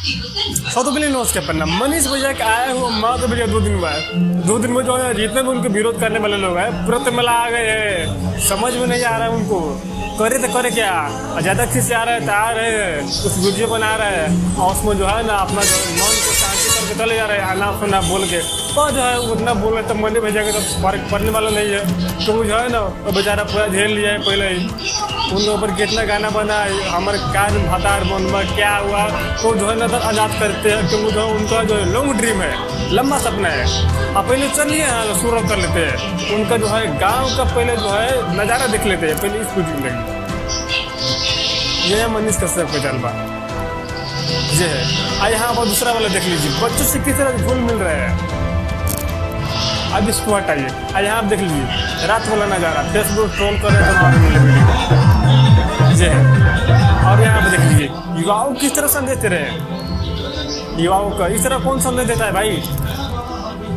तो पहले नोट्स क्या पढ़ना। मनीष भैया के आए हुए मात्र भैया 2 दिन हुआ है। 2 दिन में जो है जितने भी उनके विरोध करने वाले लोग हैं पूरा तो मिला आ गए हैं। समझ में नहीं आ रहा है उनको करे तो करे क्या। ज़्यादा खिंच आ रहे हैं, आ रहे हैं, कुछ वीडियो बना रहे हैं और उसमें जो है ना अपना जो मन को शांति करके चले जा रहे हैं आना फना बोल के। और जो है उतना बोल रहे तो मनी भैया के तो पढ़ने वाला नहीं है। तो जो है ना वो बेचारा पूरा झेल लिया है पहले ही। उनके ऊपर कितना गाना बना है हमारे कान भातार बनवा क्या हुआ वो जो है ना तो आज़ाद करते हैं क्योंकि जो उनका जो लॉन्ग ड्रीम है, लंबा सपना है। अब पहले चलिए शुरू कर लेते हैं उनका जो है गांव का पहले जो है नज़ारा देख लेते हैं पहले इस वीडियो में। ये है मनीष कश्यप का जलवा, ये है। यहाँ पर दूसरा वाला देख लीजिए बच्चों से किस तरह फूल मिल रहे हैं। अब इसको हटाइए, यहाँ आप देख लीजिए रात वाला नज़ारा फेसबुक ट्रोल कर रहे हैं ये है। और यहाँ पर देख लीजिए युवाओं किस तरह संदेश दे रहे हैं। युवाओं का इस तरह कौन संदेश देता है भाई।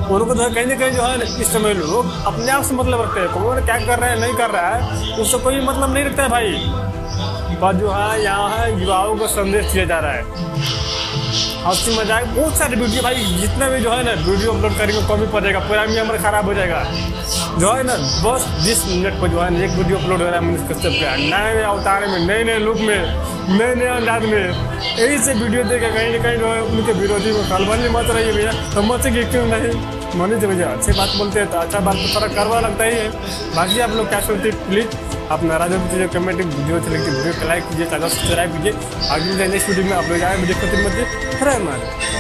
उनको जो है कहीं ना कहीं जो है इस समय लोग अपने आप से मतलब रखते हैं। कौन क्या कर रहा है नहीं कर रहा है उससे कोई मतलब नहीं रखता है भाई। पर जो है यहाँ है युवाओं को संदेश दिया जा रहा है। हंसी मजाक बहुत सारे वीडियो भाई जितना भी जो है ना वीडियो अपलोड करेंगे कम ही पड़ेगा, पूरा हमारा खराब हो जाएगा। जो है ना बस 20 मिनट पर जो है एक वीडियो अपलोड हो रहा है मनीष कश्यप का नए अवतार में, नए नए लुक में, नए नए अंदाज में। यही से वीडियो देखे कहीं ना कहीं जो है उनके विरोधी को खलबली मत रही है भैया। तो मत कि क्यों नहीं मनीष भैया अच्छी बात बोलते हैं तो अच्छा बात तो फर्क करवा लगता ही है। बाकी आप लोग क्या सोचते हैं प्लीज़ अपना राजा जो कमेंट वीडियो अच्छी लगती है वीडियो को लाइक कीजिए, चैनल सब्सक्राइब कीजिए। आगे नेक्स्ट वीडियो में आप लोग आए वीडियो को मत।